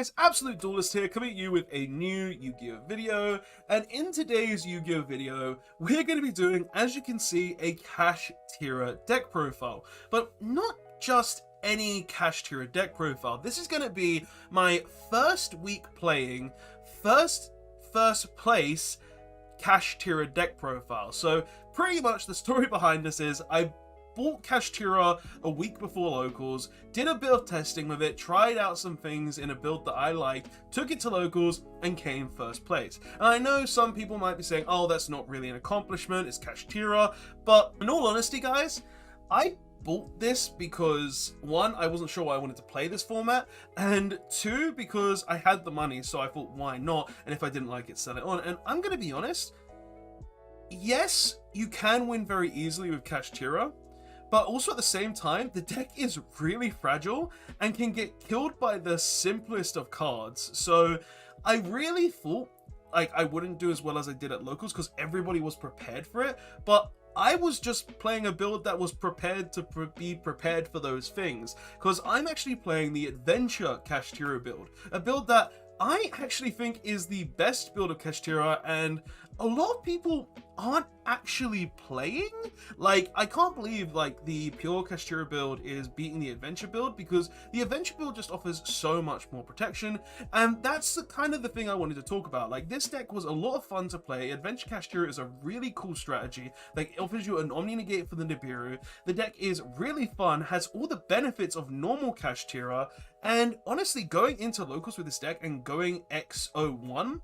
guys, Absolute Duelist here, coming at you with a new Yu-Gi-Oh video. And in today's Yu-Gi-Oh video, we're going to be doing, as you can see, a Kashtira deck profile. But not just any Kashtira deck profile. This is going to be my first week playing, first place Kashtira deck profile. So pretty much the story behind this is I bought Kashtira a week before locals, did a bit of testing with it, tried out some things in a build that I liked, took it to locals, and came first place. And I know some people might be saying, oh, that's not really an accomplishment, it's Kashtira, but in all honesty, guys, I bought this because, one, I wasn't sure I wanted to play this format, and two, because I had the money, so I thought, why not? And if I didn't like it, sell it on. And I'm gonna be honest, yes, you can win very easily with Kashtira, but also at the same time, the deck is really fragile and can get killed by the simplest of cards. So I really thought like I wouldn't do as well as I did at locals because everybody was prepared for it, but I was just playing a build that was prepared to be prepared for those things, because I'm actually playing the Adventure Kashtira build, a build that I actually think is the best build of Kashtira, and a lot of people aren't actually playing. Like, I can't believe like the pure Kashtira build is beating the Adventure build, because the Adventure build just offers so much more protection, and that's the kind of the thing I wanted to talk about. Like, this deck was a lot of fun to play. Adventure Kashtira is a really cool strategy. Like, it offers you an Omni Negate for the Nibiru. The deck is really fun, has all the benefits of normal Kashtira, and honestly, going into locals with this deck and going XO1,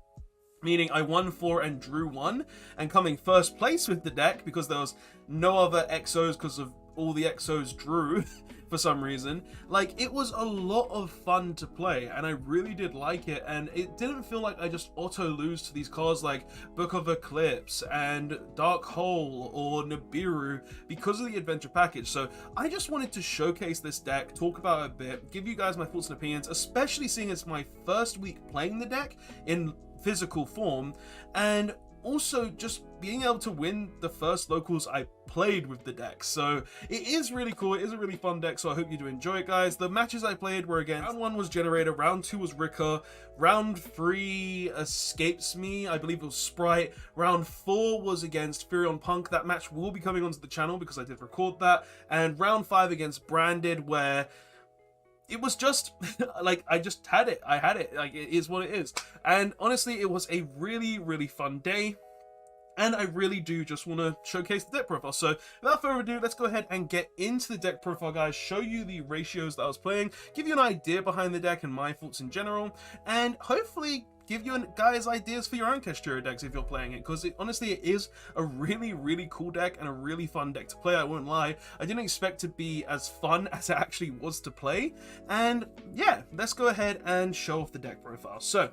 meaning I won 4 and drew 1, and coming first place with the deck because there was no other XOs because of all the XOs drew for some reason. Like, it was a lot of fun to play, and I really did like it, and it didn't feel like I just auto lose to these cards like Book of Eclipse and Dark Hole or Nibiru because of the Adventure package. So I just wanted to showcase this deck, talk about it a bit, give you guys my thoughts and opinions, especially seeing it's my first week playing the deck in physical form, and also just being able to win the first locals I played with the deck. So it is really cool, it is a really fun deck, so I hope you do enjoy it, guys. The matches I played were against round 1 was Generator, round 2 was Ricker, round 3 escapes me, I believe it was Sprite, round 4 was against Furion Punk. That match will be coming onto the channel because I did record that, and round 5 against Branded, where it was just like I just had it. I had it. Like, it is what it is. And honestly, it was a really, really fun day. And I really do just want to showcase the deck profile. So without further ado, let's go ahead and get into the deck profile, guys. Show you the ratios that I was playing, give you an idea behind the deck and my thoughts in general, and hopefully give you guys ideas for your own Kashtira decks if you're playing it, because honestly it is a really, really cool deck and a really fun deck to play. I won't lie, I didn't expect to be as fun as it actually was to play. And yeah, let's go ahead and show off the deck profile. So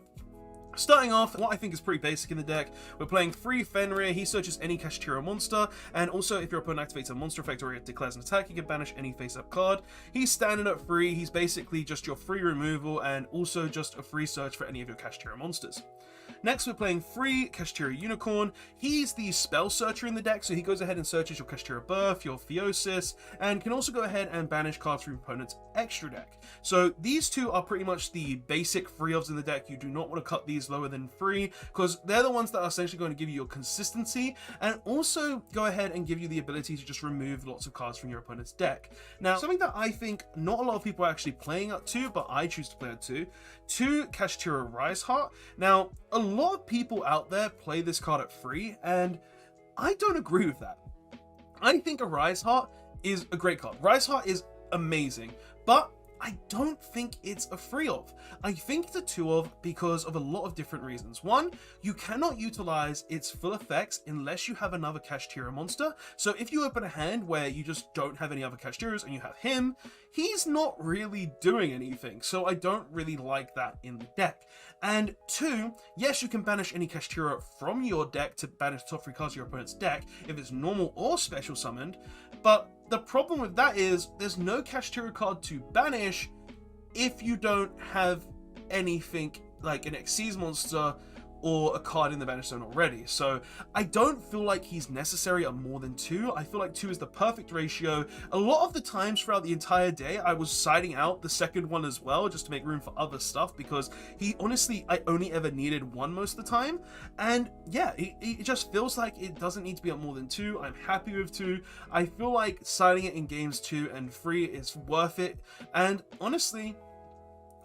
starting off, what I think is pretty basic in the deck, we're playing free Fenrir. He searches any Kashtira monster, and also if your opponent activates a monster effect or it declares an attack, you can banish any face-up card. He's standard at free. He's basically just your free removal and also just a free search for any of your Kashtira monsters. Next, we're playing free Kashtira Unicorn. He's the spell searcher in the deck, so he goes ahead and searches your Kashtira Birth, your Theosis, and can also go ahead and banish cards from your opponent's extra deck. So these two are pretty much the basic free ofs in the deck. You do not want to cut these lower than free, because they're the ones that are essentially going to give you your consistency and also go ahead and give you the ability to just remove lots of cards from your opponent's deck. Now, something that I think not a lot of people are actually playing up to, but I choose to play up to Kashtira Rise Heart. Now, a lot of people out there play this card at free, and I don't agree with that. I think a Rise Heart is a great card. Rise Heart is amazing, but I don't think it's a free of. I think it's a 2 of because of a lot of different reasons. One, you cannot utilize its full effects unless you have another Kashtira monster. So if you open a hand where you just don't have any other Kashtiras and you have him, he's not really doing anything. So I don't really like that in the deck. And 2, yes, you can banish any Kashtira from your deck to banish the top 3 cards of your opponent's deck if it's normal or special summoned, but the problem with that is there's no Kashtira card to banish if you don't have anything like an Xyz monster or a card in the banish zone already. So I don't feel like he's necessary at more than 2. I feel like 2 is the perfect ratio. A lot of the times throughout the entire day, I was siding out the second one as well, just to make room for other stuff, because he honestly, I only ever needed 1 most of the time. And yeah, it just feels like it doesn't need to be at more than 2. I'm happy with 2. I feel like siding it in games 2 and 3 is worth it. And honestly,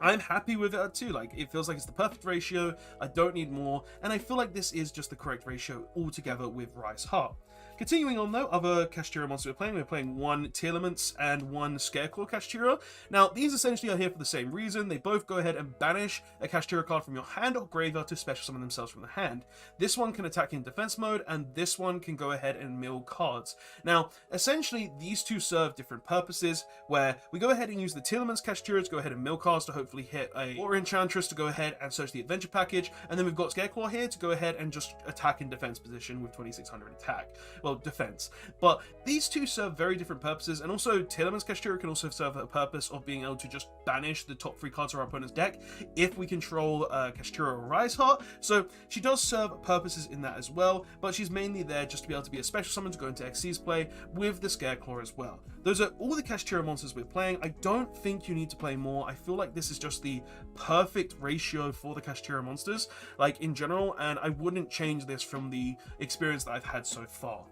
I'm happy with it too. Like, it feels like it's the perfect ratio. I don't need more, and I feel like this is just the correct ratio altogether with Rise Heart. Continuing on though, other Kashtira monsters we're playing 1 Telements and 1 Scareclaw Kashtira. Now, these essentially are here for the same reason. They both go ahead and banish a Kashtira card from your hand or graveyard to special summon themselves from the hand. This one can attack in defense mode, and this one can go ahead and mill cards. Now, essentially, these two serve different purposes, where we go ahead and use the Telements Kashtira to go ahead and mill cards to hopefully hit a Water Enchantress to go ahead and search the adventure package, and then we've got Scareclaw here to go ahead and just attack in defense position with 2600 attack. Well, defense. But these two serve very different purposes, and also Telements Kashtira can also serve a purpose of being able to just banish the top 3 cards of our opponent's deck if we control Kashtira or Rise Heart. So she does serve purposes in that as well, but she's mainly there just to be able to be a special summon to go into XC's play with the Scareclaw as well. Those are all the Kashtira monsters we're playing. I don't think you need to play more. I feel like this is just the perfect ratio for the Kashtira monsters, like in general, and I wouldn't change this from the experience that I've had so far.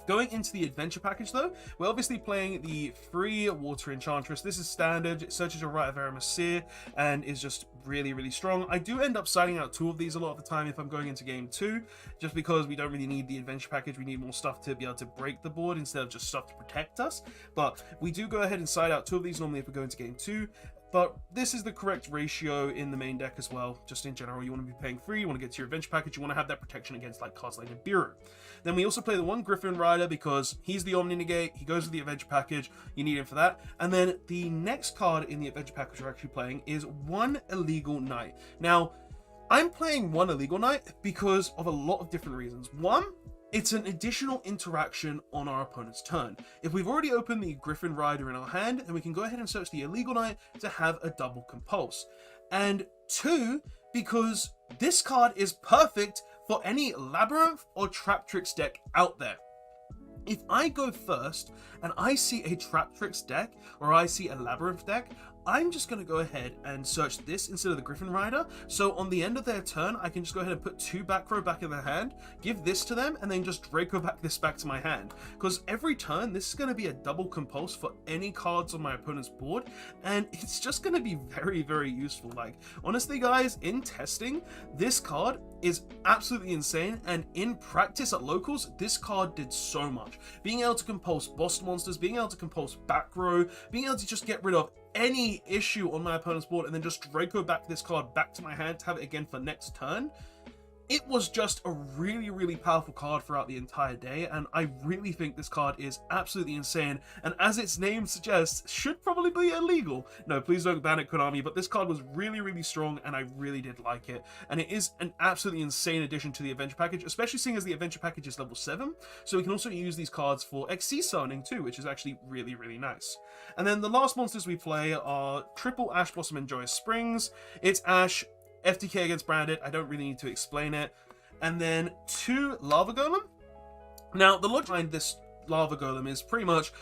Going into the adventure package though, we're obviously playing the free Water Enchantress. This is standard, it searches your Rite of Aramasir and is just really strong. I do end up siding out 2 of these a lot of the time if I'm going into game 2, just because we don't really need the adventure package. We need more stuff to be able to break the board instead of just stuff to protect us. But we do go ahead and side out 2 of these normally if we go into game 2. But this is the correct ratio in the main deck as well. Just in general, you want to be paying free, you want to get to your adventure package, you want to have that protection against like cards like Nibiru. Then we also play the 1 Griffin Rider because he's the Omni Negate, he goes with the adventure package, you need him for that. And then the next card in the adventure package we're actually playing is 1 Illegal Knight. Now, I'm playing 1 Illegal Knight because of a lot of different reasons. One, it's an additional interaction on our opponent's turn. If we've already opened the Griffin Rider in our hand, then we can go ahead and search the Illegal Knight to have a double compulse. And 2, because this card is perfect for any Labyrinth or Traptrix deck out there. If I go first and I see a Traptrix deck or I see a Labyrinth deck, I'm just going to go ahead and search this instead of the Griffin Rider. So on the end of their turn, I can just go ahead and put 2 back row back in their hand, give this to them, and then just Draco back this back to my hand. Because every turn, this is going to be a double compulse for any cards on my opponent's board, and it's just going to be very useful. Like, honestly guys, in testing, this card is absolutely insane, and in practice at locals, this card did so much. Being able to compulse boss monsters, being able to compulse back row, being able to just get rid of any issue on my opponent's board and then just Draco back this card back to my hand to have it again for next turn. It was just a really powerful card throughout the entire day, and I really think this card is absolutely insane, and as its name suggests, should probably be illegal. No, please don't ban it, Konami, but this card was really strong, and I really did like it, and it is an absolutely insane addition to the adventure package, especially seeing as the adventure package is level 7, so we can also use these cards for XC summoning too, which is actually really nice. And then the last monsters we play are triple Ash Blossom and Joyous Springs. It's Ash, FTK against Branded, I don't really need to explain it. And then 2 Lava Golem. Now, the logic behind this Lava Golem is pretty much,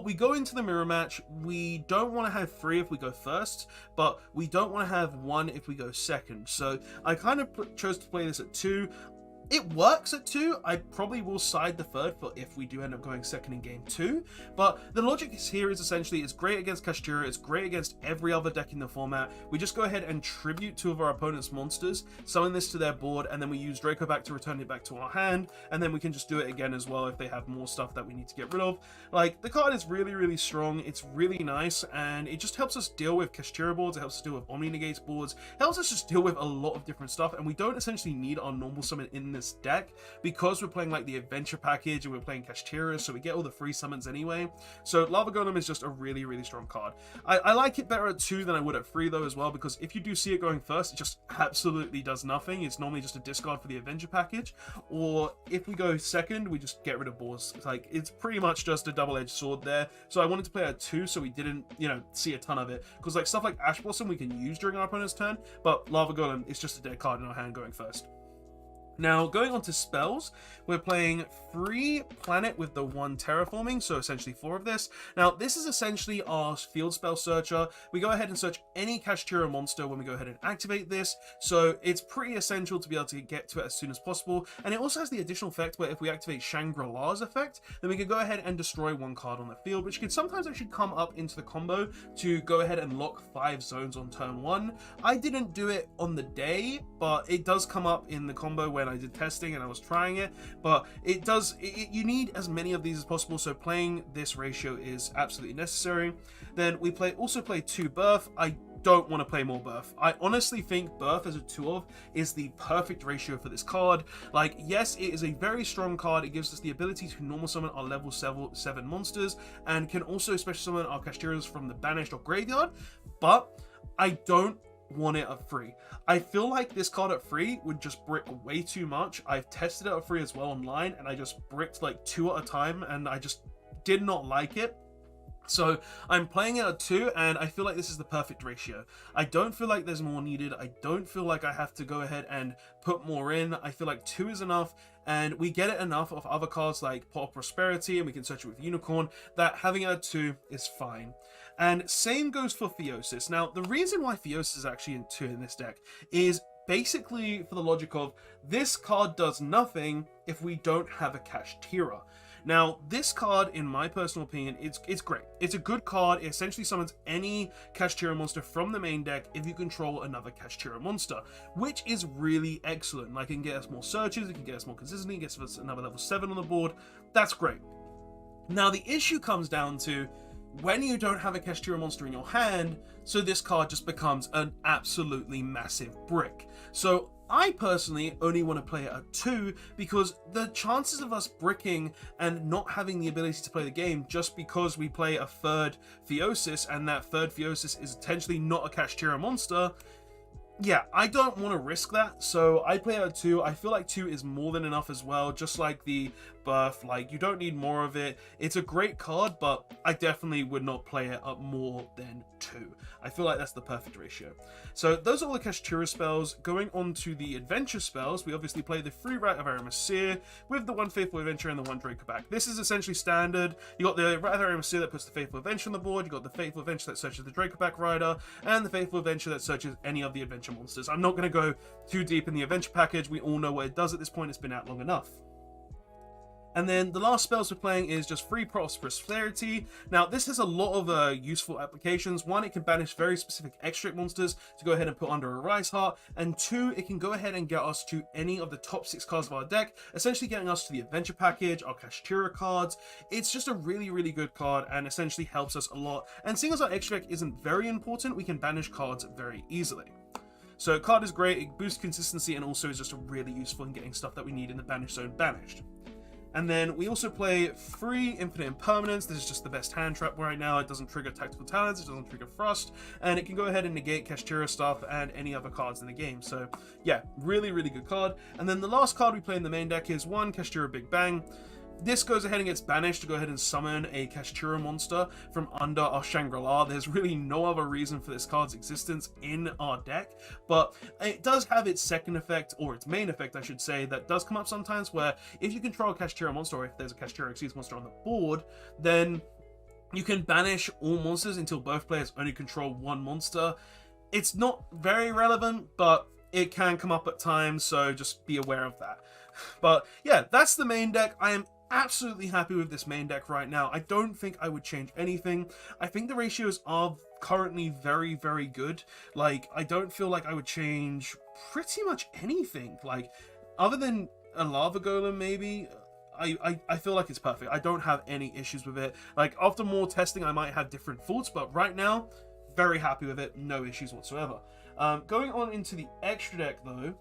we go into the mirror match, we don't want to have 3 if we go first, but we don't want to have 1 if we go second. So I kind of chose to play this at 2. It works at 2. I probably will side the 3rd for if we do end up going second in game 2. But the logic here is essentially it's great against Kashtira, it's great against every other deck in the format. We just go ahead and tribute 2 of our opponent's monsters, summon this to their board, and then we use Draco back to return it back to our hand, and then we can just do it again as well if they have more stuff that we need to get rid of. Like, the card is really strong, it's really nice, and it just helps us deal with Kashtira boards, it helps us deal with Omni Negates boards, it helps us just deal with a lot of different stuff, and we don't essentially need our normal summon in this deck because we're playing like the adventure package and we're playing Kashtira, so we get all the free summons anyway. So Lava Golem is just a really strong card. I like it better at 2 than I would at 3 though as well, because if you do see it going first, it just absolutely does nothing. It's normally just a discard for the adventure package, or if we go second, we just get rid of boards. It's pretty much just a double-edged sword there. So I wanted to play at 2 so we didn't, see a ton of it, because like stuff like Ash Blossom we can use during our opponent's turn, but Lava Golem is just a dead card in our hand going first. Now, going on to spells, we're playing Free Planet with the 1 terraforming, so essentially 4 of this. Now, this is essentially our field spell searcher. We go ahead and search any Kashtira monster when we go ahead and activate this, so it's pretty essential to be able to get to it as soon as possible. And it also has the additional effect where if we activate Shangri-La's effect, then we can go ahead and destroy 1 card on the field, which can sometimes actually come up into the combo to go ahead and lock 5 zones on turn 1. I didn't do it on the day, but it does come up in the combo when I did testing and I was trying it, but it does, you need as many of these as possible, so playing this ratio is absolutely necessary. Then we also play 2 Birth. I don't want to play more Birth. I honestly think Birth as a 2-of is the perfect ratio for this card. Like, yes, it is a very strong card. It gives us the ability to normal summon our level 7 monsters and can also special summon our Kashtiras from the banished or graveyard, but I don't want it at free. I feel like this card at free would just brick way too much. I've tested it at free as well online, and I just bricked like 2 at a time, and I just did not like it. So I'm playing it at 2, and I feel like this is the perfect ratio. I don't feel like there's more needed. I don't feel like I have to go ahead and put more in. I feel like 2 is enough, and we get it enough of other cards like Pot of Prosperity, and we can search it with Unicorn, that having it at 2 is fine. And same goes for Theosis. Now, the reason why Theosis is actually in 2 in this deck is basically for the logic of this card does nothing if we don't have a Kashtira. Now, this card, in my personal opinion, it's great. It's a good card. It essentially summons any Kashtira monster from the main deck if you control another Kashtira monster, which is really excellent. Like, it can get us more searches, it can get us more consistency, it gets us another level 7 on the board. That's great. Now, the issue comes down to when you don't have a Kashtira monster in your hand, so this card just becomes an absolutely massive brick. So I personally only want to play it at 2 because the chances of us bricking and not having the ability to play the game just because we play a 3rd Theosis and that 3rd Theosis is potentially not a Kashtira monster, yeah, I don't want to risk that, so I play it at 2. I feel like 2 is more than enough as well, just like the Birth. Like, you don't need more of it. It's a great card, but I definitely would not play it at more than 2. I feel like that's the perfect ratio. So those are all the Kashtira spells. Going on to the adventure spells, we obviously play the 3 Rat of Aramasir with the 1 Faithful Adventure and the 1 Dracoback. This is essentially standard. You got the Rat of Aramasir that puts the Faithful Adventure on the board, you got the Faithful Adventure that searches the Dracoback Rider, and the Faithful Adventure that searches any of the adventure monsters. I'm not going to go too deep in the adventure package. We all know what it does at this point. It's been out long enough. And then the last spells we're playing is just Free Prosperity. Now, this has a lot of useful applications. 1, it can banish very specific extract monsters to go ahead and put under a Rise Heart. And 2, it can go ahead and get us to any of the top 6 cards of our deck, essentially getting us to the Adventure Package, our Kashtira cards. It's just a really, really good card and essentially helps us a lot. And seeing as our extract isn't very important, we can banish cards very easily. So card is great, it boosts consistency, and also is just really useful in getting stuff that we need in the Banish Zone banished. And then we also play Free Infinite Impermanence. This is just the best hand trap right now. It doesn't trigger Tactical Talents, it doesn't trigger Frost, and it can go ahead and negate Kashtira stuff and any other cards in the game. So yeah, really, really good card. And then the last card we play in the main deck is 1 Kashtira Big Bang. This goes ahead and gets banished to go ahead and summon a Kashtira monster from under our Shangri-La. There's really no other reason for this card's existence in our deck, but it does have its second effect, or its main effect, I should say, that does come up sometimes, where if you control a Kashtira monster, or if there's a Kashtira monster on the board, then you can banish all monsters until both players only control 1 monster. It's not very relevant, but it can come up at times, so just be aware of that. But yeah, that's the main deck. I am absolutely happy with this main deck right now. I don't think I would change anything. I think the ratios are currently very, very good. Like, I don't feel like I would change pretty much anything. Like, other than a Lava Golem, maybe. I feel like it's perfect. I don't have any issues with it. Like, after more testing, I might have different thoughts, but right now, very happy with it. No issues whatsoever. Going on into the extra deck, though,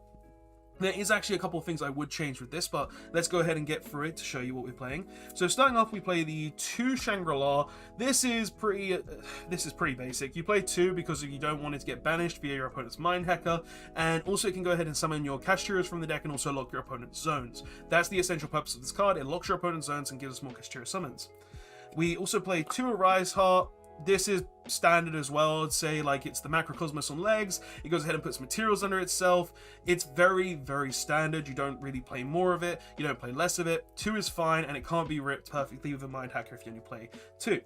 there is actually a couple of things I would change with this, but let's go ahead and get through it to show you what we're playing. So starting off, we play the 2 Shangri-La. This is pretty basic. You play 2 because you don't want it to get banished via your opponent's Mind Hacker, and also you can go ahead and summon your Kashtiras from the deck and also lock your opponent's zones. That's the essential purpose of this card. It locks your opponent's zones and gives us more Kashtira summons. We also play 2 Arise Heart. this is standard as well. I'd say like it's the Macrocosmos on legs. It goes ahead and puts materials under itself. It's very, very standard. You don't really play more of it. You don't play less of it. 2 is fine, and it can't be ripped perfectly with a Mind Hacker if you only play 2.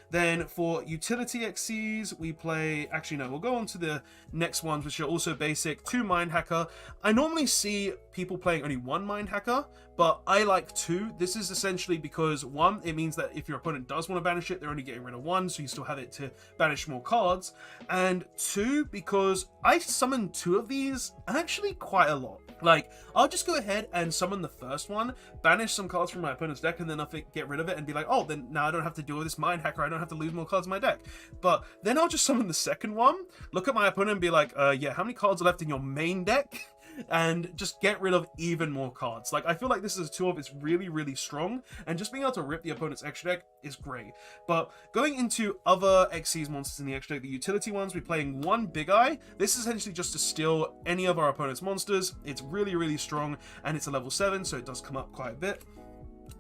Then for utility XCs, we play, actually no, we'll go on to the next ones, which are also basic. 2 Mind Hacker. I normally see people playing only 1 Mind Hacker, but I like 2. This is essentially because 1, it means that if your opponent does want to banish it, they're only getting rid of 1, so you still have it to banish more cards. And 2, because I summon 2 of these actually quite a lot. Like, I'll just go ahead and summon the first one, banish some cards from my opponent's deck, and then I'll get rid of it and be like, oh, then now I don't have to deal with this Mind Hacker, I don't have to lose more cards in my deck. But then I'll just summon the second one, look at my opponent and be like, yeah, how many cards are left in your main deck? And just get rid of even more cards. Like, I feel like this is a tool that's really, really strong, and just being able to rip the opponent's extra deck is great. But going into other XC's monsters in the extra deck, the utility ones, we're playing 1 Big Eye. This is essentially just to steal any of our opponent's monsters. It's really, really strong, and it's a level 7, so it does come up quite a bit.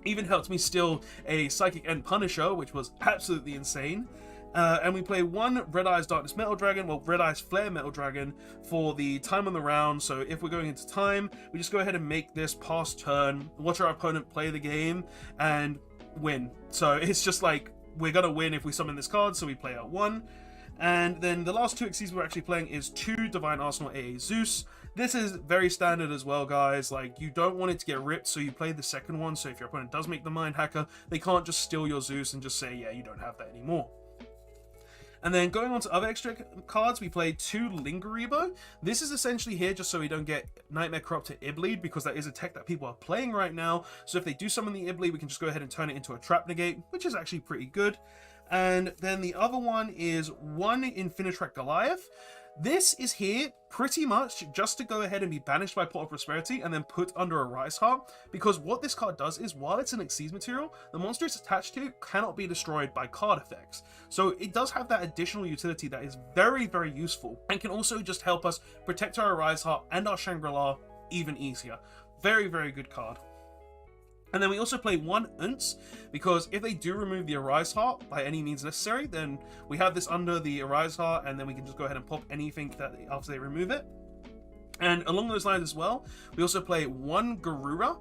Even helped me steal a Psychic End Punisher, which was absolutely insane. And we play 1 Red Eyes Darkness Metal Dragon, well, Red Eyes Flare Metal Dragon for the time on the round. So if we're going into time, we just go ahead and make this pass turn, watch our opponent play the game, and win. So it's just like, we're going to win if we summon this card, so we play out 1. And then the last 2 XCs we're actually playing is 2 Divine Arsenal AA Zeus. This is very standard as well, guys. Like, you don't want it to get ripped, so you play the second one. So if your opponent does make the Mind Hacker, they can't just steal your Zeus and just say, yeah, you don't have that anymore. And then going on to other extra cards, we play 2 Lingeribo. This is essentially here just so we don't get Nightmare Corrupt to Ibleed, because that is a tech that people are playing right now. So if they do summon the Ibleed, we can just go ahead and turn it into a Trap Negate, which is actually pretty good. And then the other one is 1 Infinitrack Goliath. This is here pretty much just to go ahead and be banished by Pot of Prosperity and then put under a Rise Heart, because what this card does is, while it's an Xyz material, the monster it's attached to cannot be destroyed by card effects. So it does have that additional utility that is very, very useful, and can also just help us protect our Rise Heart and our Shangri-La even easier. Very, very good card. And then we also play 1 Unce, because if they do remove the Arise Heart by any means necessary, then we have this under the Arise Heart, and then we can just go ahead and pop anything that after they remove it. And along those lines as well, we also play 1 Garura,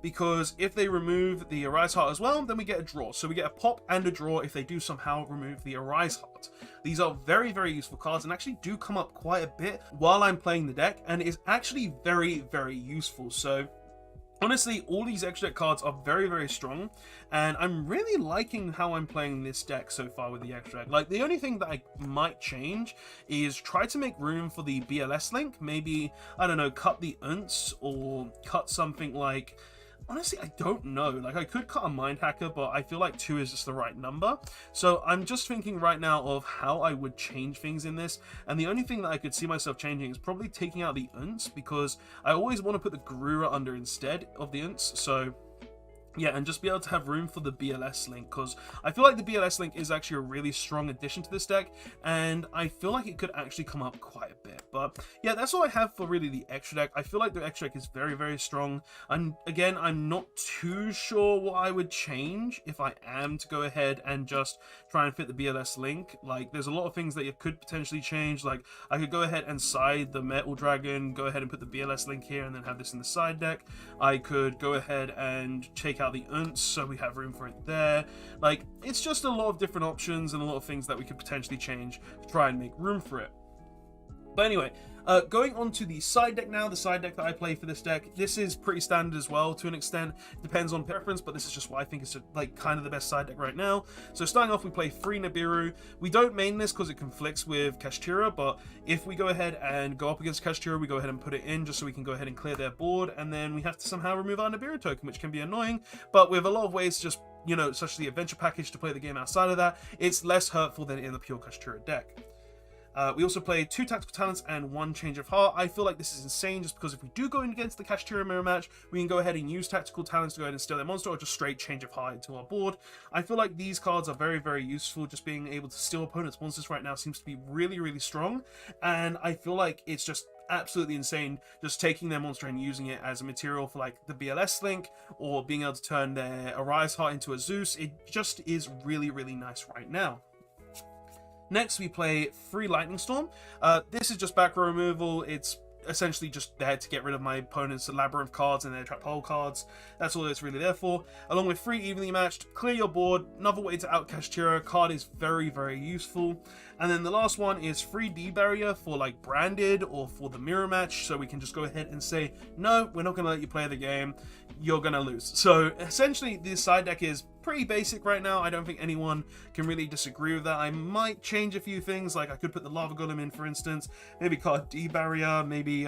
because if they remove the Arise Heart as well, then we get a draw. So we get a pop and a draw if they do somehow remove the Arise Heart. These are very, very useful cards, and actually do come up quite a bit while I'm playing the deck, and it is actually very, very useful. So honestly, all these extra deck cards are very, very strong, and I'm really liking how I'm playing this deck so far with the extra deck. Like, the only thing that I might change is try to make room for the BLS link. Maybe, I don't know, cut the Unce, or cut something like... Honestly, I don't know. Like, I could cut a Mind Hacker, but I feel like 2 is just the right number. So I'm just thinking right now of how I would change things in this. And the only thing that I could see myself changing is probably taking out the Unce, because I always want to put the Garura under instead of the Unce. So yeah, and just be able to have room for the BLS link, because I feel like the BLS link is actually a really strong addition to this deck, and I feel like it could actually come up quite a bit. But yeah, that's all I have for really the extra deck. I feel like the extra deck is very, very strong, and again, I'm not too sure what I would change if I am to go ahead and just try and fit the BLS link. Like, there's a lot of things that you could potentially change. Like, I could go ahead and side the Metal Dragon, go ahead and put the BLS link here, and then have this in the side deck. I could go ahead and take out the Unce, so we have room for it there. Like, it's just a lot of different options and a lot of things that we could potentially change to try and make room for it. But anyway, going on to the side deck now, the side deck that I play for this deck, this is pretty standard as well to an extent. It depends on preference, but this is just what I think is like kind of the best side deck right now. So starting off, we play 3 Nibiru. We don't main this because it conflicts with Kashtira, but if we go ahead and go up against Kashtira, we go ahead and put it in just so we can go ahead and clear their board, and then we have to somehow remove our Nibiru token, which can be annoying, but we have a lot of ways to just, you know, such as the adventure package to play the game outside of that. It's less hurtful than in the pure Kashtira deck. We also play 2 Tactical Talents and 1 Change of Heart. I feel like this is insane just because if we do go in against the Kashtira mirror match, we can go ahead and use Tactical Talents to go ahead and steal their monster, or just straight Change of Heart into our board. I feel like these cards are very, very useful. Just being able to steal opponents' monsters right now seems to be really, really strong, and I feel like it's just absolutely insane just taking their monster and using it as a material for like the BLS link, or being able to turn their Arise Heart into a Zeus. It just is really, really nice right now. Next, we play Free Lightning Storm. This is just back row removal. It's essentially just there to get rid of my opponent's labyrinth cards and their trap hole cards. That's all it's really there for. Along with 3 evenly matched, clear your board. Another way to out Kashtira. Card is very, very useful. And then the last one is 3 D barrier for like branded or for the mirror match, so we can just go ahead and say, no, we're not going to let you play the game, you're going to lose. So essentially this side deck is pretty basic right now. I don't think anyone can really disagree with that. I might change a few things, like I could put the lava golem in, for instance, maybe card D barrier, maybe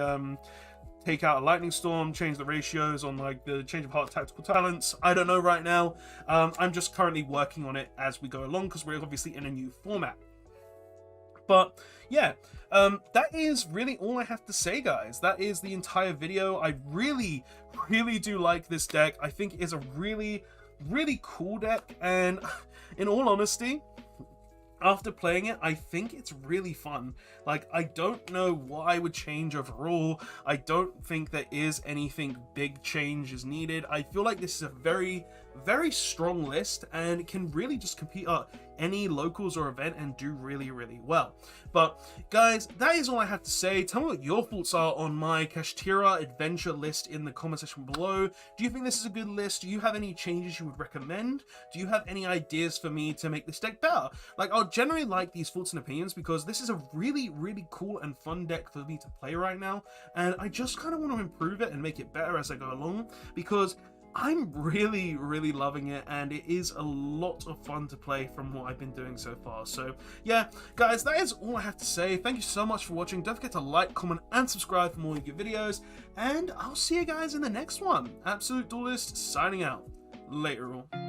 take out a lightning storm, change the ratios on like the change of heart tactical talents. I don't know right now. I'm just currently working on it as we go along, because we're obviously in a new format. But yeah, that is really all I have to say, guys. That is the entire video. I really do like this deck. I think it is a really cool deck, and in all honesty, after playing it, I think it's really fun. Like, I don't know what I would change overall. I don't think there is anything big change is needed. I feel like this is a very strong list, and it can really just compete at any locals or event and do really well. But guys, that is all I have to say. Tell me what your thoughts are on my Kashtira adventure list in the comment section below. Do you think this is a good list? Do you have any changes you would recommend? Do you have any ideas for me to make this deck better? Like, I'll generally like these thoughts and opinions, because this is a really cool and fun deck for me to play right now, and I just kind of want to improve it and make it better as I go along, because I'm really loving it, and it is a lot of fun to play from what I've been doing so far. So yeah, guys, that is all I have to say. Thank you so much for watching. Don't forget to like, comment, and subscribe for more good videos, and I'll see you guys in the next one. Absolute Duelist signing out. Later all.